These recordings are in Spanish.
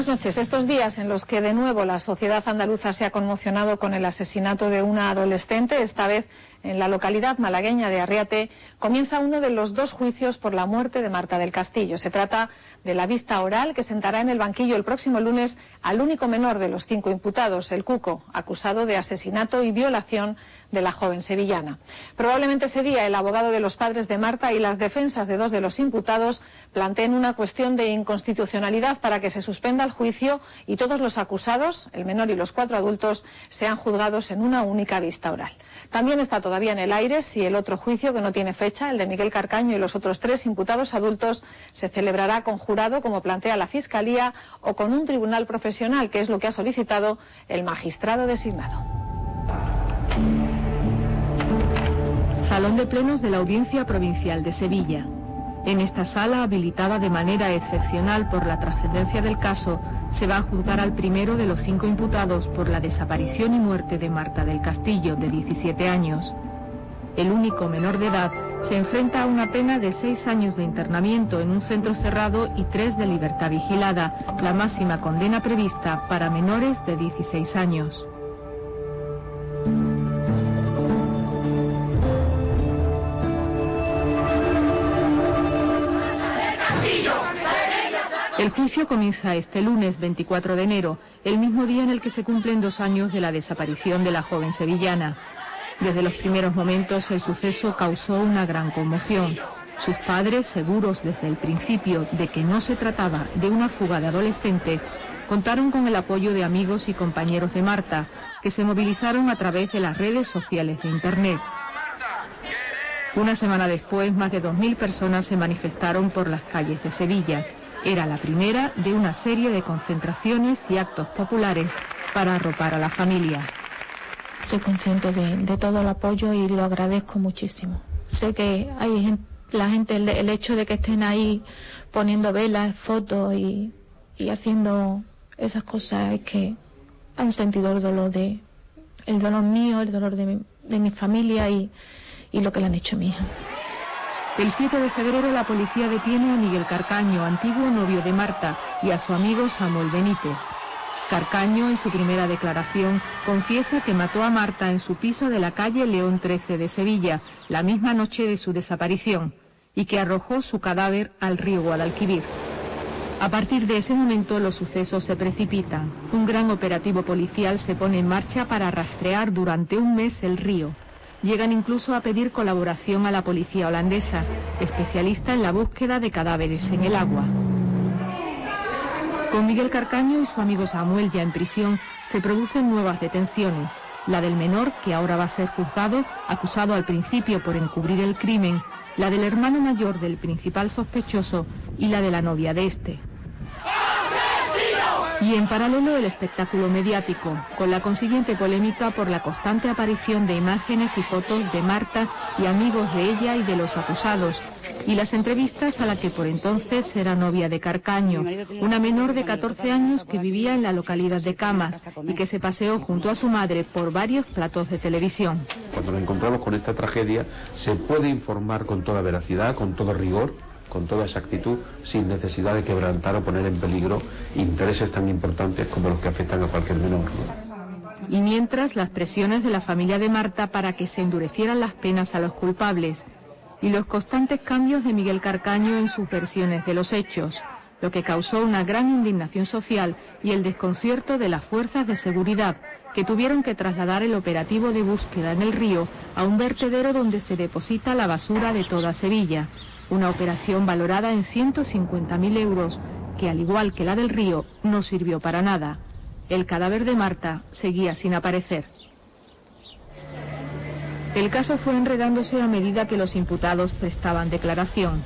Buenas noches. Estos días en los que de nuevo la sociedad andaluza se ha conmocionado con el asesinato de una adolescente, esta vez en la localidad malagueña de Arriate, comienza uno de los dos juicios por la muerte de Marta del Castillo. Se trata de la vista oral que sentará en el banquillo el próximo lunes al único menor de los 5 imputados, el Cuco, acusado de asesinato y violación de la joven sevillana. Probablemente ese día el abogado de los padres de Marta y las defensas de 2 de los imputados planteen una cuestión de inconstitucionalidad para que se suspenda el juicio y todos los acusados, el menor y los 4 adultos, sean juzgados en una única vista oral. También está todavía en el aire si el otro juicio, que no tiene fecha, el de Miguel Carcaño y los otros 3 imputados adultos, se celebrará con jurado, como plantea la Fiscalía, o con un tribunal profesional, que es lo que ha solicitado el magistrado designado. Salón de Plenos de la Audiencia Provincial de Sevilla. En esta sala, habilitada de manera excepcional por la trascendencia del caso, se va a juzgar al primero de los 5 imputados por la desaparición y muerte de Marta del Castillo, de 17 años. El único menor de edad se enfrenta a una pena de 6 años de internamiento en un centro cerrado y 3 de libertad vigilada, la máxima condena prevista para menores de 16 años. El juicio comienza este lunes 24 de enero, el mismo día en el que se cumplen 2 años de la desaparición de la joven sevillana. Desde los primeros momentos el suceso causó una gran conmoción. Sus padres, seguros desde el principio de que no se trataba de una fuga de adolescente, contaron con el apoyo de amigos y compañeros de Marta, que se movilizaron a través de las redes sociales de Internet. Una semana después, más de 2000 personas se manifestaron por las calles de Sevilla. Era la primera de una serie de concentraciones y actos populares para arropar a la familia. Soy consciente de todo el apoyo y lo agradezco muchísimo. Sé que hay la gente, el hecho de que estén ahí poniendo velas, fotos y haciendo esas cosas, es que han sentido el dolor mío, el dolor de mi familia y lo que le han hecho a mi hija. El 7 de febrero la policía detiene a Miguel Carcaño, antiguo novio de Marta, y a su amigo Samuel Benítez. Carcaño, en su primera declaración, confiesa que mató a Marta en su piso de la calle León 13 de Sevilla, la misma noche de su desaparición, y que arrojó su cadáver al río Guadalquivir. A partir de ese momento los sucesos se precipitan. Un gran operativo policial se pone en marcha para rastrear durante un mes el río. Llegan incluso a pedir colaboración a la policía holandesa, especialista en la búsqueda de cadáveres en el agua. Con Miguel Carcaño y su amigo Samuel ya en prisión, se producen nuevas detenciones. La del menor, que ahora va a ser juzgado, acusado al principio por encubrir el crimen, la del hermano mayor del principal sospechoso y la de la novia de este. Y en paralelo el espectáculo mediático, con la consiguiente polémica por la constante aparición de imágenes y fotos de Marta y amigos de ella y de los acusados, y las entrevistas a la que por entonces era novia de Carcaño, una menor de 14 años que vivía en la localidad de Camas y que se paseó junto a su madre por varios platos de televisión. Cuando nos encontramos con esta tragedia, se puede informar con toda veracidad, con todo rigor, con toda exactitud, sin necesidad de quebrantar o poner en peligro intereses tan importantes como los que afectan a cualquier menor, ¿no? Y mientras, las presiones de la familia de Marta para que se endurecieran las penas a los culpables y los constantes cambios de Miguel Carcaño en sus versiones de los hechos, lo que causó una gran indignación social y el desconcierto de las fuerzas de seguridad, que tuvieron que trasladar el operativo de búsqueda en el río a un vertedero donde se deposita la basura de toda Sevilla. Una operación valorada en 150.000 euros, que al igual que la del río, no sirvió para nada. El cadáver de Marta seguía sin aparecer. El caso fue enredándose a medida que los imputados prestaban declaración.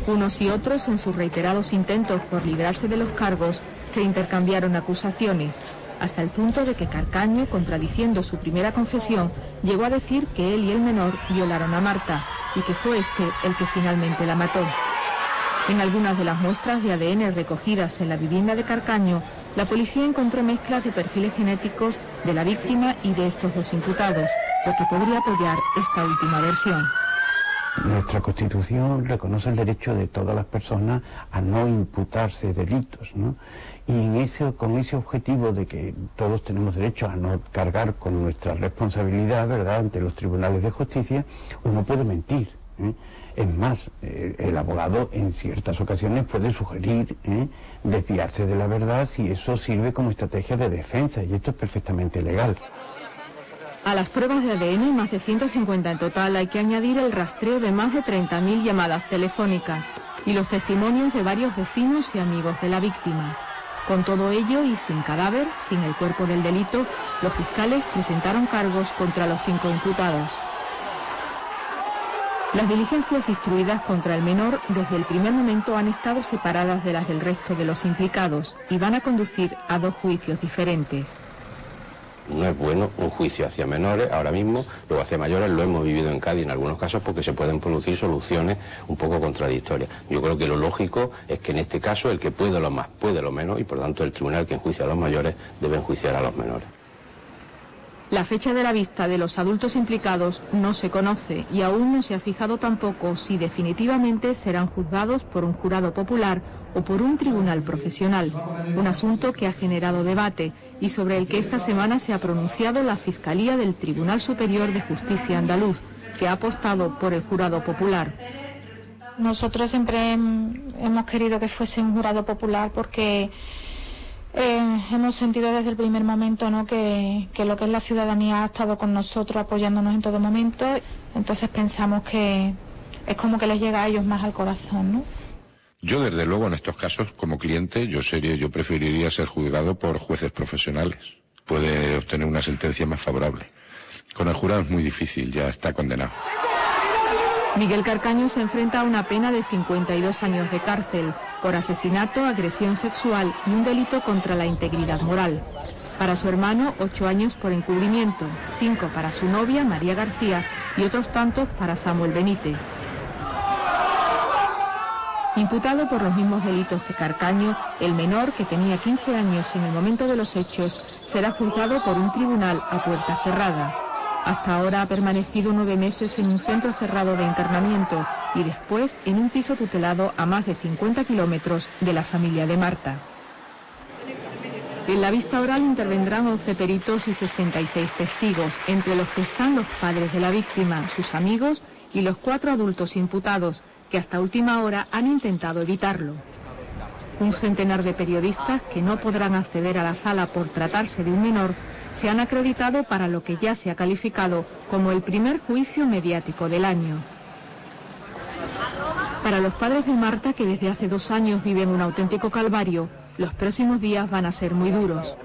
Unos y otros, en sus reiterados intentos por librarse de los cargos, se intercambiaron acusaciones, hasta el punto de que Carcaño, contradiciendo su primera confesión, llegó a decir que él y el menor violaron a Marta, y que fue este el que finalmente la mató. En algunas de las muestras de ADN recogidas en la vivienda de Carcaño, la policía encontró mezclas de perfiles genéticos de la víctima y de estos 2 imputados, lo que podría apoyar esta última versión. Nuestra Constitución reconoce el derecho de todas las personas a no imputarse delitos, ¿no? Y con ese objetivo de que todos tenemos derecho a no cargar con nuestra responsabilidad, ¿verdad?, ante los tribunales de justicia, uno puede mentir, ¿eh? Es más, el abogado en ciertas ocasiones puede sugerir desviarse de la verdad si eso sirve como estrategia de defensa, y esto es perfectamente legal. A las pruebas de ADN, más de 150 en total, hay que añadir el rastreo de más de 30.000 llamadas telefónicas y los testimonios de varios vecinos y amigos de la víctima. Con todo ello y sin cadáver, sin el cuerpo del delito, los fiscales presentaron cargos contra los 5 imputados. Las diligencias instruidas contra el menor desde el primer momento han estado separadas de las del resto de los implicados y van a conducir a 2 juicios diferentes. No es bueno un juicio hacia menores ahora mismo, luego hacia mayores lo hemos vivido en Cádiz en algunos casos porque se pueden producir soluciones un poco contradictorias. Yo creo que lo lógico es que en este caso el que puede lo más puede lo menos y por tanto el tribunal que enjuicia a los mayores debe enjuiciar a los menores. La fecha de la vista de los adultos implicados no se conoce y aún no se ha fijado tampoco si definitivamente serán juzgados por un jurado popular o por un tribunal profesional, un asunto que ha generado debate y sobre el que esta semana se ha pronunciado la Fiscalía del Tribunal Superior de Justicia andaluz, que ha apostado por el jurado popular. Nosotros siempre hemos querido que fuese un jurado popular porque hemos sentido desde el primer momento, ¿no?, que lo que es la ciudadanía ha estado con nosotros apoyándonos en todo momento, entonces pensamos que es como que les llega a ellos más al corazón, ¿no? Yo desde luego en estos casos como cliente yo preferiría ser juzgado por jueces profesionales, puede obtener una sentencia más favorable. Con el jurado es muy difícil, ya está condenado. Miguel Carcaño se enfrenta a una pena de 52 años de cárcel por asesinato, agresión sexual y un delito contra la integridad moral. Para su hermano, 8 años por encubrimiento, 5 para su novia, María García, y otros tantos para Samuel Benítez. Imputado por los mismos delitos que Carcaño, el menor, que tenía 15 años en el momento de los hechos, será juzgado por un tribunal a puerta cerrada. Hasta ahora ha permanecido 9 meses en un centro cerrado de internamiento y después en un piso tutelado a más de 50 kilómetros de la familia de Marta. En la vista oral intervendrán 11 peritos y 66 testigos, entre los que están los padres de la víctima, sus amigos y los 4 adultos imputados, que hasta última hora han intentado evitarlo. Un centenar de periodistas que no podrán acceder a la sala por tratarse de un menor se han acreditado para lo que ya se ha calificado como el primer juicio mediático del año. Para los padres de Marta, que desde hace 2 años viven un auténtico calvario, los próximos días van a ser muy duros.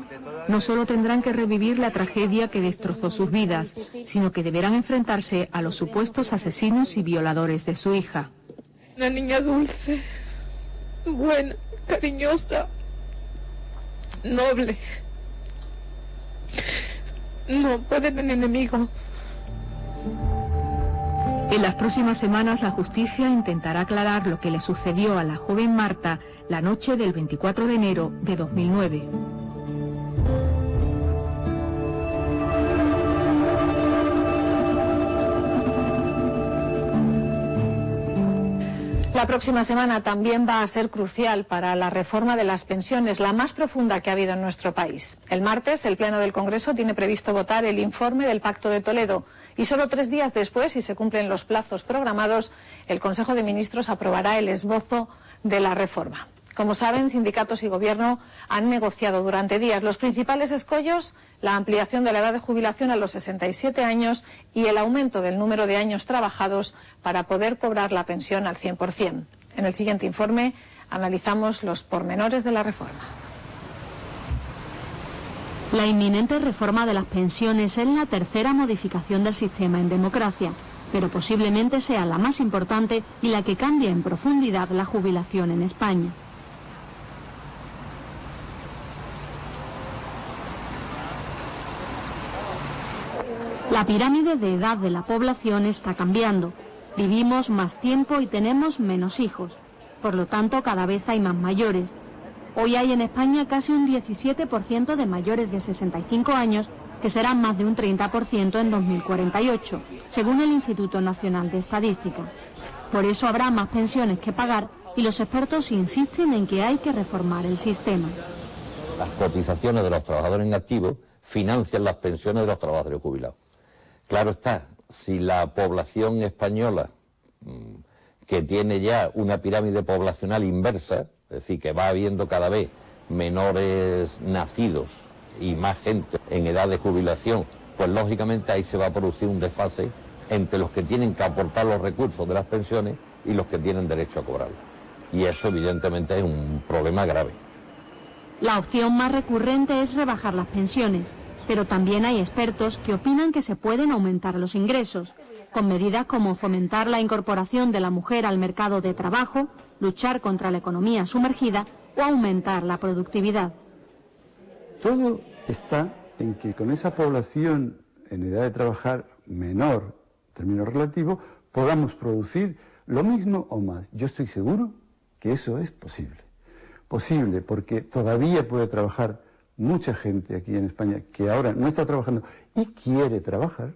No solo tendrán que revivir la tragedia que destrozó sus vidas, sino que deberán enfrentarse a los supuestos asesinos y violadores de su hija. Una niña dulce, buena, cariñosa, noble. No puede tener enemigos. En las próximas semanas la justicia intentará aclarar lo que le sucedió a la joven Marta la noche del 24 de enero de 2009. La próxima semana también va a ser crucial para la reforma de las pensiones, la más profunda que ha habido en nuestro país. El martes, el Pleno del Congreso tiene previsto votar el informe del Pacto de Toledo y solo 3 días después, si se cumplen los plazos programados, el Consejo de Ministros aprobará el esbozo de la reforma. Como saben, sindicatos y gobierno han negociado durante días los principales escollos, la ampliación de la edad de jubilación a los 67 años y el aumento del número de años trabajados para poder cobrar la pensión al 100%. En el siguiente informe analizamos los pormenores de la reforma. La inminente reforma de las pensiones es la tercera modificación del sistema en democracia, pero posiblemente sea la más importante y la que cambia en profundidad la jubilación en España. La pirámide de edad de la población está cambiando. Vivimos más tiempo y tenemos menos hijos. Por lo tanto, cada vez hay más mayores. Hoy hay en España casi un 17% de mayores de 65 años que serán más de un 30% en 2048, según el Instituto Nacional de Estadística. Por eso habrá más pensiones que pagar y los expertos insisten en que hay que reformar el sistema. Las cotizaciones de los trabajadores en activo financian las pensiones de los trabajadores jubilados. Claro está, si la población española, que tiene ya una pirámide poblacional inversa, es decir, que va habiendo cada vez menores nacidos y más gente en edad de jubilación, pues lógicamente ahí se va a producir un desfase entre los que tienen que aportar los recursos de las pensiones y los que tienen derecho a cobrarlos. Y eso evidentemente es un problema grave. La opción más recurrente es rebajar las pensiones, pero también hay expertos que opinan que se pueden aumentar los ingresos, con medidas como fomentar la incorporación de la mujer al mercado de trabajo, luchar contra la economía sumergida o aumentar la productividad. Todo está en que con esa población en edad de trabajar menor, en términos relativos, podamos producir lo mismo o más. Yo estoy seguro que eso es posible. Posible porque todavía puede trabajar mucha gente aquí en España que ahora no está trabajando y quiere trabajar.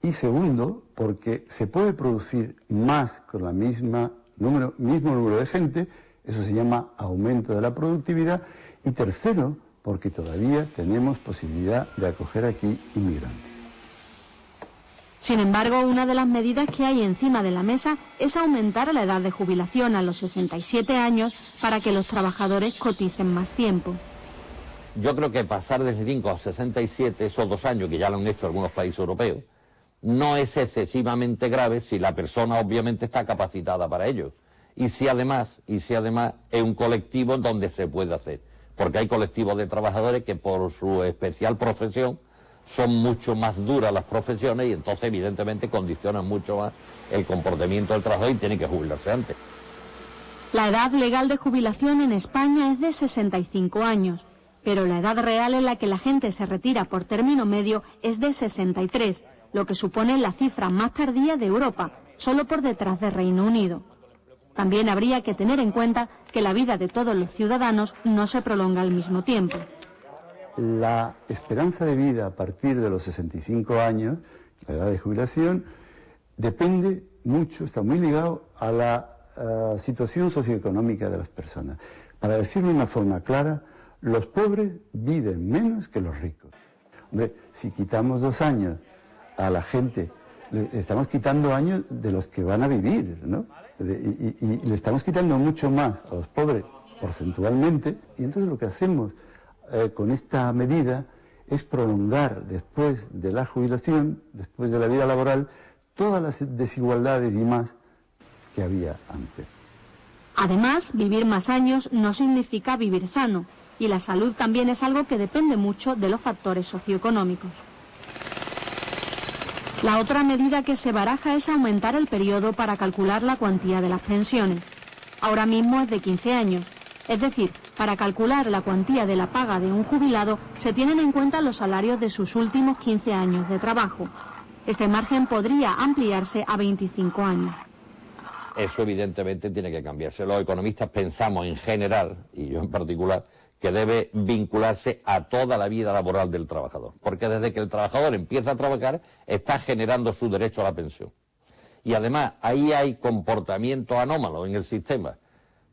Y segundo, porque se puede producir más con la mismo número de gente, eso se llama aumento de la productividad. Y tercero, porque todavía tenemos posibilidad de acoger aquí inmigrantes. Sin embargo, una de las medidas que hay encima de la mesa es aumentar la edad de jubilación a los 67 años para que los trabajadores coticen más tiempo. Yo creo que pasar de 65 a 67, esos 2 años que ya lo han hecho algunos países europeos, no es excesivamente grave si la persona obviamente está capacitada para ello. Y si además es un colectivo en donde se puede hacer. Porque hay colectivos de trabajadores que por su especial profesión son mucho más duras las profesiones y entonces evidentemente condicionan mucho más el comportamiento del trabajador y tiene que jubilarse antes. La edad legal de jubilación en España es de 65 años, pero la edad real en la que la gente se retira por término medio es de 63, lo que supone la cifra más tardía de Europa, solo por detrás de Reino Unido. También habría que tener en cuenta que la vida de todos los ciudadanos no se prolonga al mismo tiempo. La esperanza de vida a partir de los 65 años, la edad de jubilación, depende mucho, está muy ligado a la situación socioeconómica de las personas. Para decirlo de una forma clara, los pobres viven menos que los ricos. Hombre, si quitamos 2 años a la gente, le estamos quitando años de los que van a vivir, ¿no? Y le estamos quitando mucho más a los pobres porcentualmente, y entonces lo que hacemos con esta medida es prolongar después de la jubilación, después de la vida laboral, todas las desigualdades y más que había antes. Además, vivir más años no significa vivir sano, y la salud también es algo que depende mucho de los factores socioeconómicos. La otra medida que se baraja es aumentar el periodo para calcular la cuantía de las pensiones. Ahora mismo es de 15 años. Es decir, para calcular la cuantía de la paga de un jubilado se tienen en cuenta los salarios de sus últimos 15 años de trabajo. Este margen podría ampliarse a 25 años. Eso evidentemente tiene que cambiarse. Los economistas pensamos en general, y yo en particular, que debe vincularse a toda la vida laboral del trabajador. Porque desde que el trabajador empieza a trabajar, está generando su derecho a la pensión. Y además, ahí hay comportamientos anómalos en el sistema.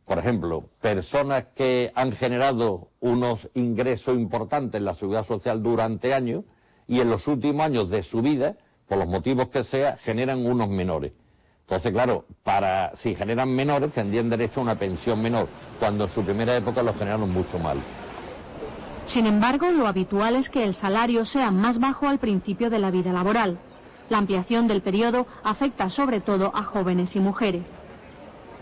Por ejemplo, personas que han generado unos ingresos importantes en la seguridad social durante años y en los últimos años de su vida, por los motivos que sea, generan unos menores. Entonces, claro, si generan menores, tendrían derecho a una pensión menor, cuando en su primera época lo generaron mucho mal. Sin embargo, lo habitual es que el salario sea más bajo al principio de la vida laboral. La ampliación del periodo afecta sobre todo a jóvenes y mujeres.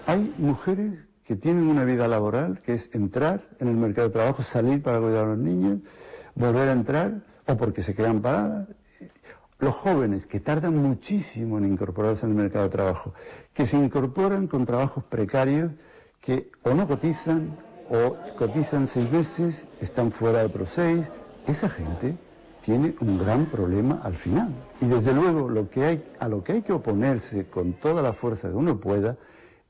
Hay mujeres que tienen una vida laboral, que es entrar en el mercado de trabajo, salir para cuidar a los niños, volver a entrar, o porque se quedan paradas. Los jóvenes que tardan muchísimo en incorporarse en el mercado de trabajo, que se incorporan con trabajos precarios, que o no cotizan, o cotizan 6 meses, están fuera de otros 6, esa gente tiene un gran problema al final. Y desde luego a lo que hay que oponerse con toda la fuerza que uno pueda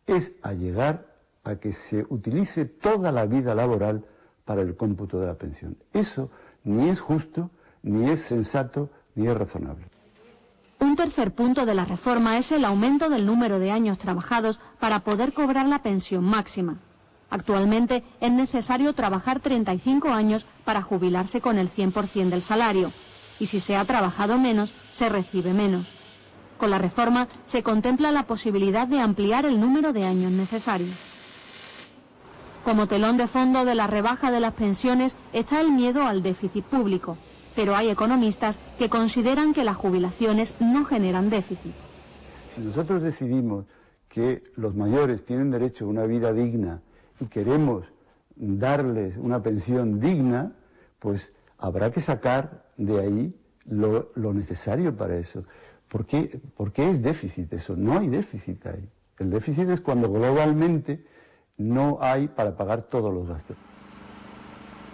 es a llegar a que se utilice toda la vida laboral para el cómputo de la pensión. Eso ni es justo ni es sensato, ni es razonable. Un tercer punto de la reforma es el aumento del número de años trabajados para poder cobrar la pensión máxima. Actualmente es necesario trabajar 35 años para jubilarse con el 100% del salario, y si se ha trabajado menos, se recibe menos. Con la reforma se contempla la posibilidad de ampliar el número de años necesarios. Como telón de fondo de la rebaja de las pensiones está el miedo al déficit público, pero hay economistas que consideran que las jubilaciones no generan déficit. Si nosotros decidimos que los mayores tienen derecho a una vida digna y queremos darles una pensión digna, pues habrá que sacar de ahí lo necesario para eso. ¿Por qué es déficit eso? No hay déficit ahí. El déficit es cuando globalmente no hay para pagar todos los gastos.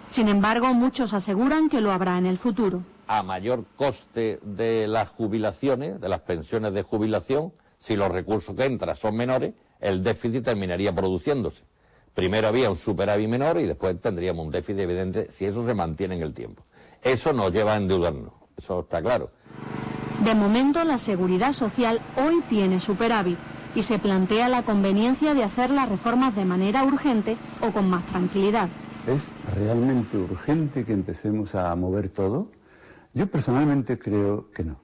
Sin embargo, muchos aseguran que lo habrá en el futuro. A mayor coste de las jubilaciones, de las pensiones de jubilación, si los recursos que entran son menores, el déficit terminaría produciéndose. Primero había un superávit menor y después tendríamos un déficit evidente si eso se mantiene en el tiempo. Eso nos lleva a endeudarnos, eso está claro. De momento, la Seguridad Social hoy tiene superávit y se plantea la conveniencia de hacer las reformas de manera urgente o con más tranquilidad. ¿Es realmente urgente que empecemos a mover todo? Yo personalmente creo que no.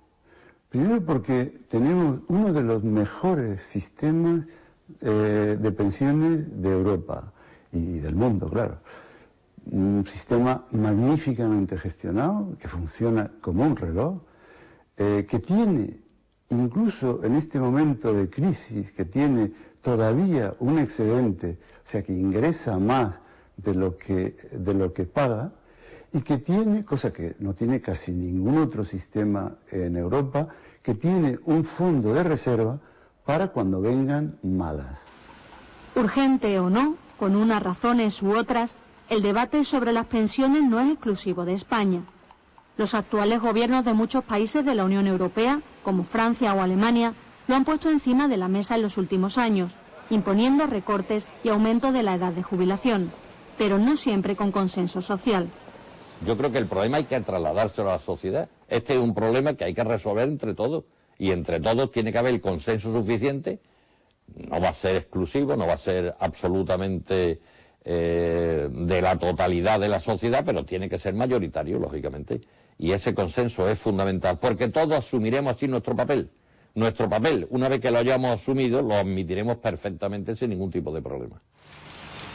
Primero porque tenemos uno de los mejores sistemas de pensiones de Europa y del mundo, claro. Un sistema magníficamente gestionado, que funciona como un reloj, que tiene, incluso en este momento de crisis, que tiene todavía un excedente, o sea que ingresa más de lo que paga, y que tiene, cosa que no tiene casi ningún otro sistema en Europa, que tiene un fondo de reserva para cuando vengan malas. Urgente o no, con unas razones u otras, el debate sobre las pensiones no es exclusivo de España. Los actuales gobiernos de muchos países de la Unión Europea, como Francia o Alemania, lo han puesto encima de la mesa en los últimos años, imponiendo recortes y aumento de la edad de jubilación, pero no siempre con consenso social. Yo creo que el problema hay que trasladárselo a la sociedad. Este es un problema que hay que resolver entre todos, y entre todos tiene que haber el consenso suficiente. No va a ser exclusivo, no va a ser absolutamente de la totalidad de la sociedad, pero tiene que ser mayoritario, lógicamente. Y ese consenso es fundamental, porque todos asumiremos así nuestro papel. Nuestro papel, una vez que lo hayamos asumido, lo admitiremos perfectamente sin ningún tipo de problema.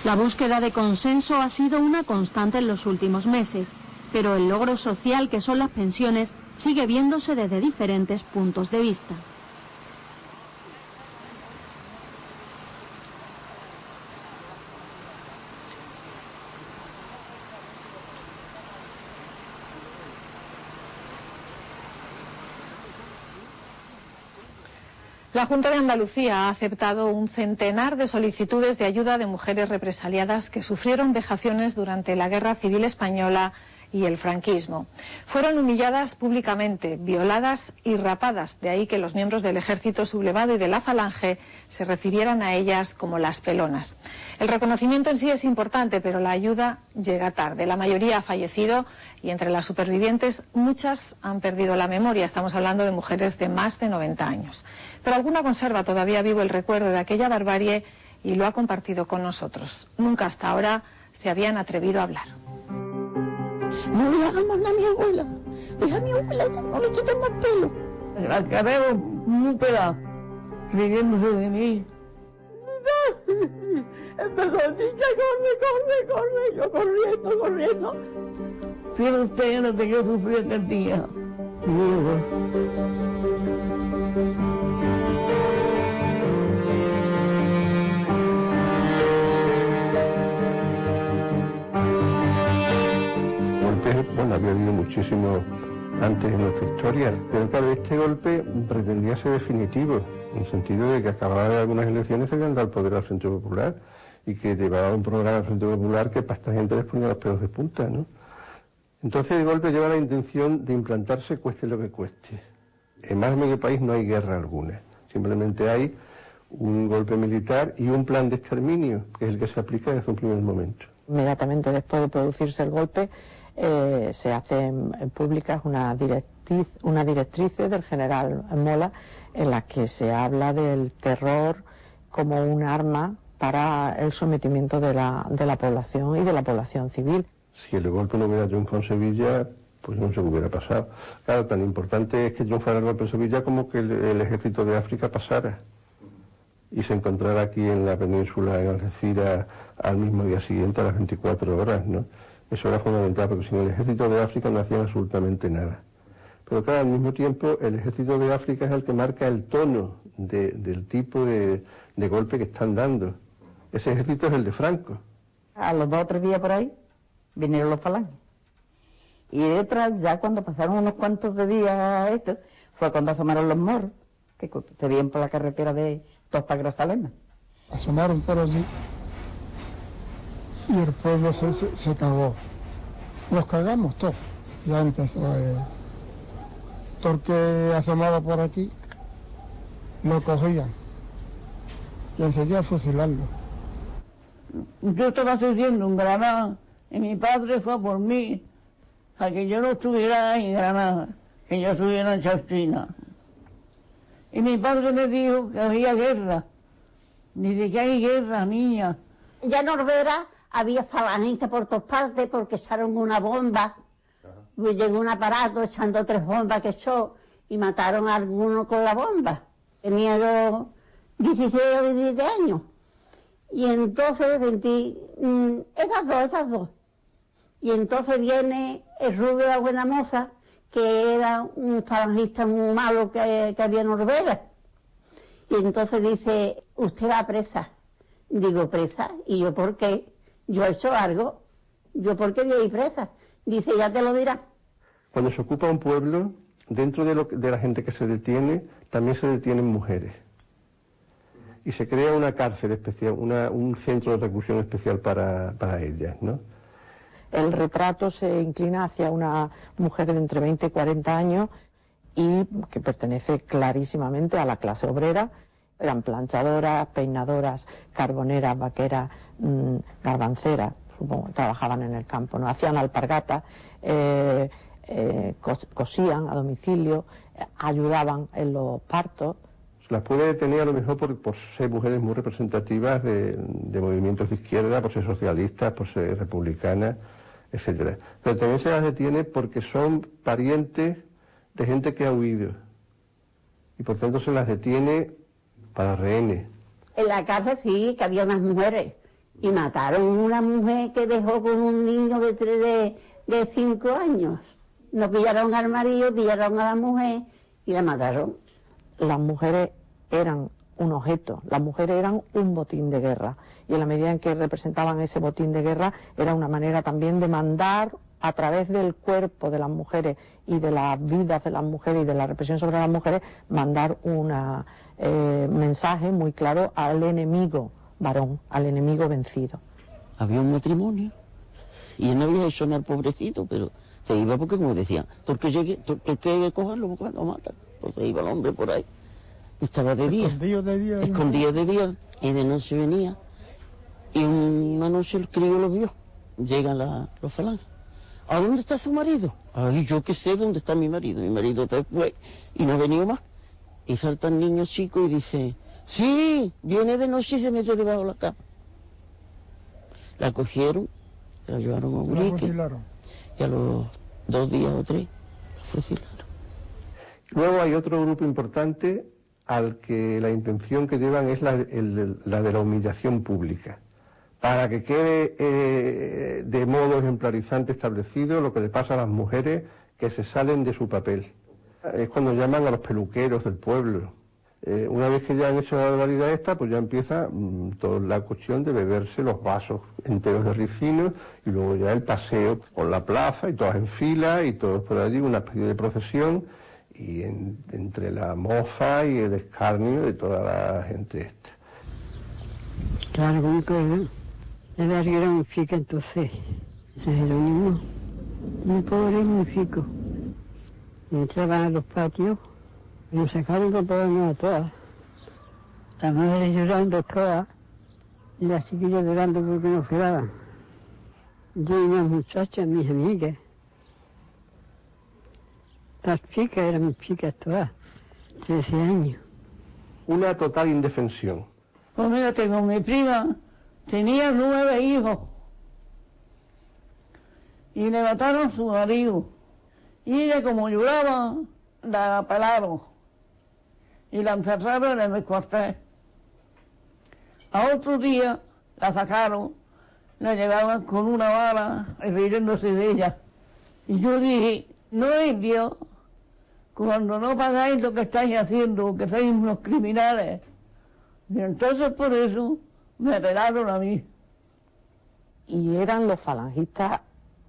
La búsqueda de consenso ha sido una constante en los últimos meses, pero el logro social que son las pensiones sigue viéndose desde diferentes puntos de vista. La Junta de Andalucía ha aceptado un centenar de solicitudes de ayuda de mujeres represaliadas que sufrieron vejaciones durante la Guerra Civil Española y el franquismo. Fueron humilladas públicamente, violadas y rapadas, de ahí que los miembros del Ejército Sublevado y de la Falange se refirieran a ellas como las pelonas. El reconocimiento en sí es importante, pero la ayuda llega tarde. La mayoría ha fallecido y entre las supervivientes muchas han perdido la memoria. Estamos hablando de mujeres de más de 90 años. Pero alguna conserva todavía vivo el recuerdo de aquella barbarie y lo ha compartido con nosotros. Nunca hasta ahora se habían atrevido a hablar. No le hagamos nada a mi abuela. Deja a mi abuela, ya no le quiten más pelo. La carrera muy pelada, riéndose de mí. Empezó, niña, corre, yo corriendo. Fíjate usted lo que yo sufrí aquel día. Bueno, había habido muchísimo antes en nuestra historia, pero claro, este golpe pretendía ser definitivo, en el sentido de que acababa de algunas elecciones que habían dado el poder al Frente Popular y que llevaba un programa al Frente Popular que para esta gente les ponía los pelos de punta, ¿no? Entonces el golpe lleva la intención de implantarse cueste lo que cueste. En más medio país no hay guerra alguna, simplemente hay un golpe militar y un plan de exterminio, que es el que se aplica desde un primer momento. Inmediatamente después de producirse el golpe, se hacen públicas unas directrices del general Mola en las que se habla del terror como un arma para el sometimiento de la población y de la población civil. Si el golpe no hubiera triunfado en Sevilla, pues no sé qué hubiera pasado. Claro, tan importante es que triunfara el golpe en Sevilla como que el ejército de África pasara y se encontrara aquí en la península, en Algeciras, al mismo día siguiente, a las 24 horas, ¿no? Eso era fundamental, porque sin el ejército de África no hacían absolutamente nada. Pero claro, al mismo tiempo, el ejército de África es el que marca el tono del tipo de golpe que están dando. Ese ejército es el de Franco. A los 2 o 3 días por ahí, vinieron los falanges. Y detrás, ya cuando pasaron unos cuantos de días esto, fue cuando asomaron los moros, que se veían por la carretera de Tospa Grazalema. Asomaron por allí y el pueblo se cagó. Nos cagamos todos. Ya empezó todo el que asomaba por aquí lo cogían y enseguida a fusilarlo. Yo estaba sirviendo en Granada y mi padre fue por mí a que yo no estuviera en Granada, que yo estuviera en Chauchina. Y mi padre me dijo que había guerra. Dice que hay guerra, niña. Ya en Orbera había falangistas por todas partes porque echaron una bomba. Llegó un aparato echando 3 bombas que echó y mataron a alguno con la bomba. Tenía yo 16 o 17 años. Y entonces sentí, esas dos. Y entonces viene el Rubio la Buena Moza, que era un falangista muy malo que había en Orbera. Y entonces dice, usted va presa. Digo, ¿presa? ¿Y yo por qué? Yo he hecho algo. ¿Yo por qué voy a ir presa? Dice, ya te lo dirá. Cuando se ocupa un pueblo, dentro de la gente que se detiene, también se detienen mujeres. Y se crea una cárcel especial, un centro de reclusión especial para ellas, ¿no? El retrato se inclina hacia una mujer de entre 20 y 40 años y que pertenece clarísimamente a la clase obrera. Eran planchadoras, peinadoras, carboneras, vaqueras, garbanceras, supongo, trabajaban en el campo, ¿no? Hacían alpargatas, cosían a domicilio, ayudaban en los partos. Se las puede detener a lo mejor por ser mujeres muy representativas de movimientos de izquierda, por ser socialistas, por ser republicanas, etcétera. Pero también se las detiene porque son parientes de gente que ha huido. Y por tanto se las detiene para rehenes. En la cárcel sí, que había unas mujeres. Y mataron una mujer que dejó con un niño de 5 años. No pillaron al marido, pillaron a la mujer y la mataron. Las mujeres eran un objeto, las mujeres eran un botín de guerra. Y en la medida en que representaban ese botín de guerra, era una manera también de mandar a través del cuerpo de las mujeres y de las vidas de las mujeres y de la represión sobre las mujeres, mandar un mensaje muy claro al enemigo varón, al enemigo vencido. Había un matrimonio y él no había hecho nada al pobrecito, pero se iba porque, como decían, todo el que cogerlo, lo matan. Pues se iba el hombre por ahí. Estaba de día. Escondido de día. Y de noche venía. Y una noche el crío lo vio. Llegan los falanges. ¿A dónde está su marido? Ay, yo qué sé dónde está mi marido. Mi marido está después y no ha venido más. Y salta el niño chico y dice, sí, viene de noche y se mete debajo de la cama. La cogieron, la llevaron a Urique. Y a los 2 días o 3 la fusilaron. Luego hay otro grupo importante al que la intención que llevan es la de la humillación pública, para que quede de modo ejemplarizante establecido lo que le pasa a las mujeres que se salen de su papel. Es cuando llaman a los peluqueros del pueblo. Una vez que ya han hecho la barbaridad esta, pues ya empieza toda la cuestión de beberse los vasos enteros de ricinos y luego ya el paseo por la plaza y todas en fila y todos por allí, una especie de procesión y entre la mofa y el escarnio de toda la gente esta. Claro, como que el barrio era muy chico entonces, San Jerónimo, muy pobre, muy chico. Entraban a los patios y nos sacaron con todas a todas. Las madres llorando todas y las chiquillas llorando porque nos quedaban. Yo y una muchacha, mis amigas. Las chicas eran chicas todas, 13 años. Una total indefensión. Pues mira, tengo mi prima, tenía 9 hijos. Y le mataron a su marido. Y ella, como lloraba, la apelaron. Y la encerraron en el cuartel. A otro día la sacaron, la llevaban con una vara, riéndose de ella. Y yo dije, no es Dios, cuando no pagáis lo que estáis haciendo, que sois unos criminales. Y entonces por eso me pelaron a mí. Y eran los falangistas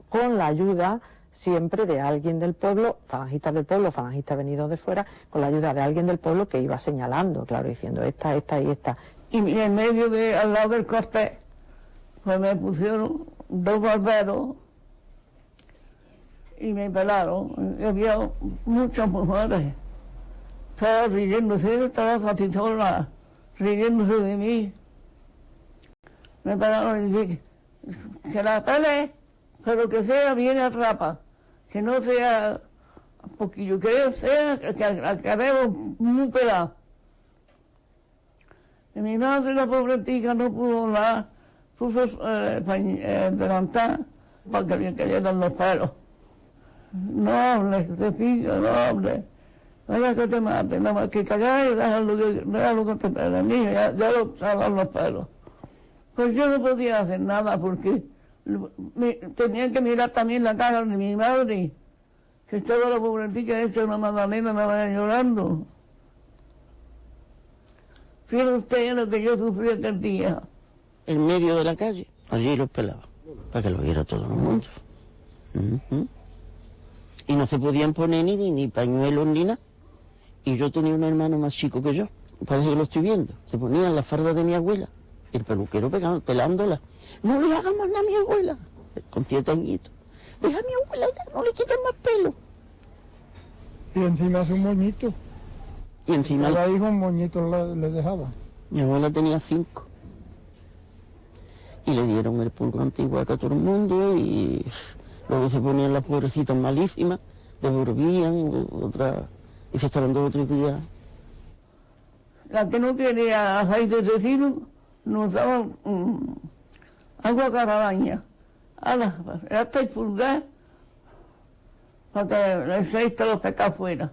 con la ayuda siempre de alguien del pueblo, falangistas del pueblo, falangistas venidos de fuera, con la ayuda de alguien del pueblo que iba señalando, claro, diciendo esta y esta. Y en medio al lado del corte, pues me pusieron 2 barberos y me pelaron. Y había muchas mujeres, todas riéndose, todas gatitonas, riéndose de mí. Me pelaron y dije, que la pele, pero que sea bien atrapa, que no sea poquillo, que sea que acabemos muy pelado. Y mi madre, la pobretica, no pudo hablar, puso delantar para que le cayeran los pelos. No hables, te pido, no hables. Vaya que te mate, nada más que cagar y déjalo que te pele. Niña, ya lo salvan los pelos. Pues yo no podía hacer nada porque tenía que mirar también la cara de mi madre, que estaba la pobretica hecha una magdalena, me vaya llorando. Fíjate usted lo que yo sufrí aquel día. En medio de la calle, allí los pelaban, para que lo viera todo el mundo. Y no se podían poner ni pañuelos ni nada. Y yo tenía un hermano más chico que yo, parece que lo estoy viendo. Se ponían la farda de mi abuela, el peluquero pelándola. No le hagamos nada a mi abuela, con 7 añitos. Deja a mi abuela ya, no le quiten más pelo. Y encima hace un moñito. Y encima cada hijo un moñito le dejaba. Mi abuela tenía 5. Y le dieron el purgante igual que a todo el mundo. Y luego se ponían las pobrecitas malísimas, devolvían, otra, y se estaban 2 o 3 días. La que no quería aceite de cecino, nos daban agua carabaña. Ahora, hasta el pulgar, para que el aceite lo saca afuera.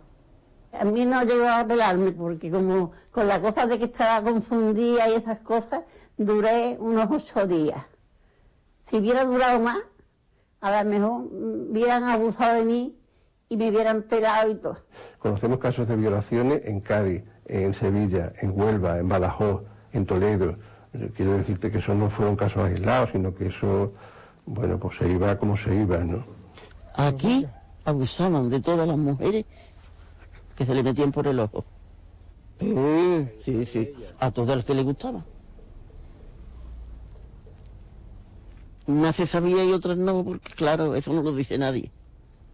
A mí no llegó a pelarme porque como con la cosa de que estaba confundida y esas cosas, duré unos 8 días. Si hubiera durado más, a lo mejor hubieran abusado de mí y me hubieran pelado y todo. Conocemos casos de violaciones en Cádiz, en Sevilla, en Huelva, en Badajoz, en Toledo. Quiero decirte que eso no fueron casos aislados, sino que eso, bueno, pues se iba como se iba, ¿no? Aquí abusaban de todas las mujeres que se le metían por el ojo. Sí, a todas las que le gustaban. Unas se sabía y otras no, porque claro, eso no lo dice nadie.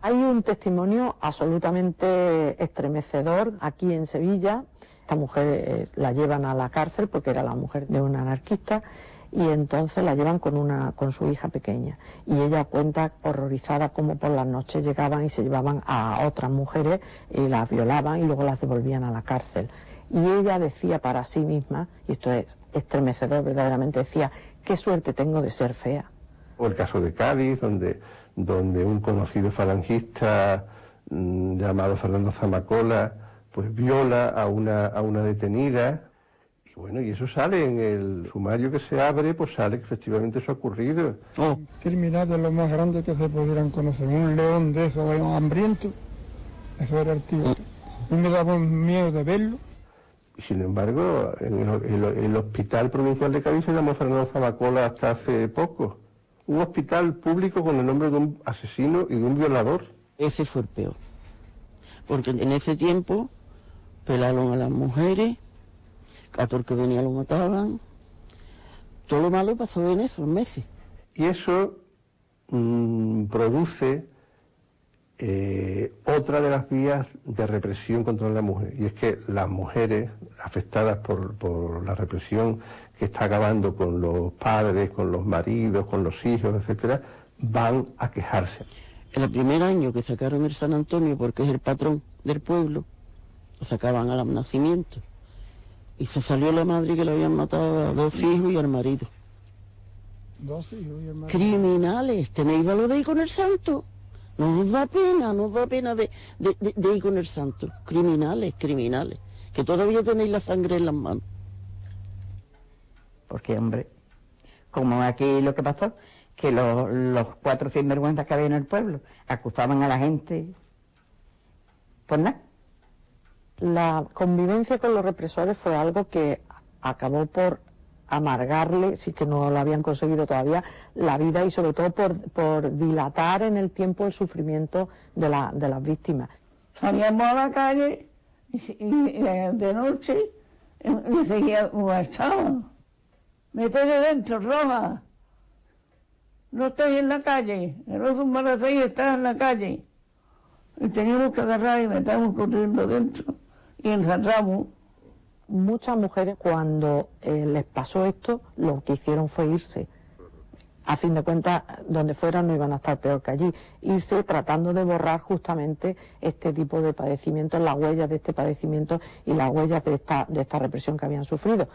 Hay un testimonio absolutamente estremecedor aquí en Sevilla. Esta mujer la llevan a la cárcel porque era la mujer de un anarquista y entonces la llevan con su hija pequeña. Y ella cuenta horrorizada cómo por las noches llegaban y se llevaban a otras mujeres y las violaban y luego las devolvían a la cárcel. Y ella decía para sí misma, y esto es estremecedor verdaderamente, decía, qué suerte tengo de ser fea. O el caso de Cádiz, donde un conocido falangista llamado Fernando Zamacola, pues viola a una detenida, y bueno, y eso sale en el sumario que se abre, pues sale que efectivamente eso ha ocurrido. Criminal de lo más grande que se pudieran conocer, un león de esos hambriento, eso era el tío. Y me daba un miedo de verlo. Y sin embargo, el hospital provincial de Cádiz se llamó Fernando Zamacola hasta hace poco. Un hospital público con el nombre de un asesino y de un violador. Ese fue el peor. Porque en ese tiempo pelaron a las mujeres, a todo el que venía lo mataban. Todo lo malo pasó en esos meses. Y eso produce otra de las vías de represión contra la mujer. Y es que las mujeres afectadas por la represión que está acabando con los padres, con los maridos, con los hijos, etcétera, van a quejarse. En el primer año que sacaron el San Antonio, porque es el patrón del pueblo, lo sacaban al nacimiento. Y se salió la madre que le habían matado a 2 hijos y al marido. 2 hijos y al marido. Criminales, ¿tenéis valor de ir con el santo? No os da pena de ir con el santo. Criminales, que todavía tenéis la sangre en las manos. Porque, hombre, como aquí lo que pasó, que los 4 sinvergüenzas que había en el pueblo acusaban a la gente por nada. La convivencia con los represores fue algo que acabó por amargarle, sí que no lo habían conseguido todavía, la vida, y sobre todo por dilatar en el tiempo el sufrimiento de las víctimas. Salíamos a la calle y de noche y seguía marchaban. Métete dentro, Roja. No estáis en la calle. El oso embarazado está en la calle. Y teníamos que agarrar y meternos corriendo dentro. Y encerramos. Muchas mujeres, cuando les pasó esto, lo que hicieron fue irse. A fin de cuentas, donde fueran no iban a estar peor que allí. Irse tratando de borrar justamente este tipo de padecimientos, las huellas de este padecimiento y las huellas de esta represión que habían sufrido.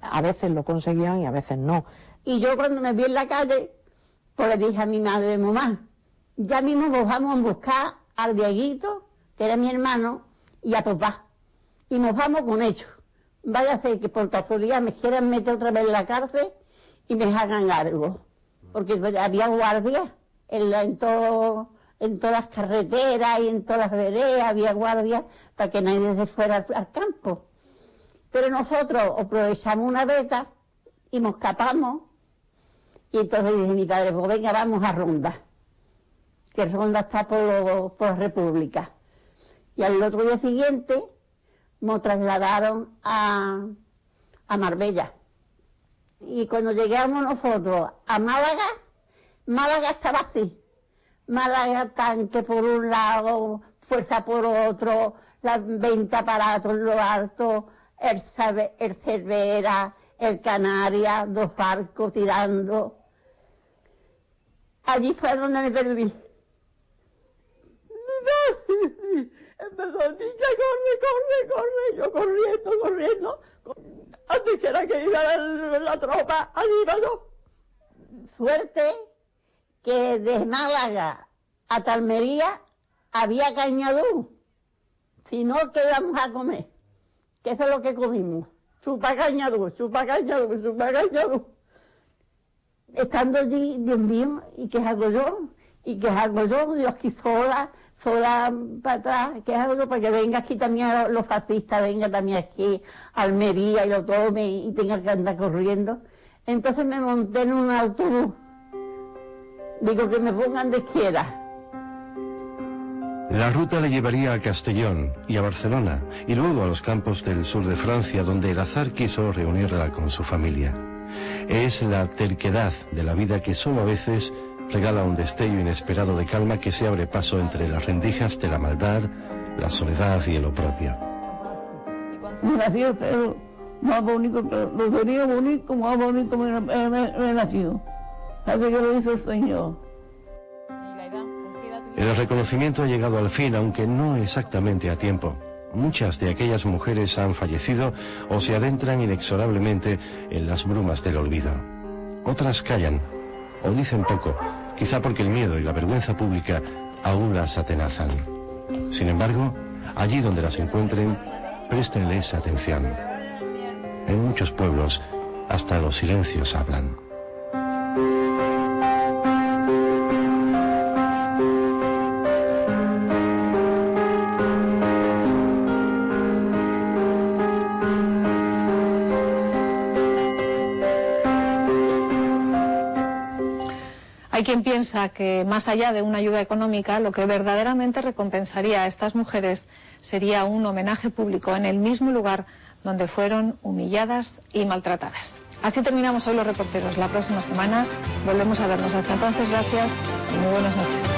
A veces lo conseguían y a veces no. Y yo cuando me vi en la calle, pues le dije a mi madre, mamá, ya mismo nos vamos a buscar al Dieguito, que era mi hermano, y a papá. Y nos vamos con ellos. Vaya a ser que por casualidad me quieran meter otra vez en la cárcel y me hagan algo. Porque había guardias en todas las carreteras y en todas las veredas, había guardias para que nadie se fuera al campo. Pero nosotros aprovechamos una beta y nos escapamos. Y entonces dice mi padre, pues venga, vamos a Ronda. Que Ronda está por la República. Y al otro día siguiente nos trasladaron a Marbella. Y cuando llegamos nosotros a Málaga, Málaga estaba así. Málaga tanque por un lado, fuerza por otro, las 20 aparatos en lo alto, el Cervera, el Canarias, 2 barcos tirando. Allí fue donde me perdí. Empezó a decir, corre, yo corriendo. Antes que era que iba la tropa, allí iba yo. Suerte que de Málaga a Almería había cañadú. Si no, ¿qué íbamos a comer? Que eso es lo que comimos. Chupa cañadú. Estando allí, Dios mío, ¿y qué hago yo? Yo aquí sola para atrás, ¿qué hago yo? Para que venga aquí también los fascistas, venga también aquí a Almería y lo tome y tenga que andar corriendo. Entonces me monté en un autobús. Digo que me pongan de izquierda. La ruta le llevaría a Castellón y a Barcelona, y luego a los campos del sur de Francia, donde el azar quiso reunirla con su familia. Es la terquedad de la vida que solo a veces regala un destello inesperado de calma que se abre paso entre las rendijas de la maldad, la soledad y el oprobio. Me nació pero más bonito, lo tenía bonito, más bonito me nació. Así que lo hizo el Señor. El reconocimiento ha llegado al fin, aunque no exactamente a tiempo. Muchas de aquellas mujeres han fallecido o se adentran inexorablemente en las brumas del olvido. Otras callan o dicen poco, quizá porque el miedo y la vergüenza pública aún las atenazan. Sin embargo, allí donde las encuentren, préstenles atención. En muchos pueblos, hasta los silencios hablan. Hay quien piensa que más allá de una ayuda económica, lo que verdaderamente recompensaría a estas mujeres sería un homenaje público en el mismo lugar donde fueron humilladas y maltratadas. Así terminamos hoy Los Reporteros. La próxima semana volvemos a vernos. Hasta entonces, gracias y muy buenas noches.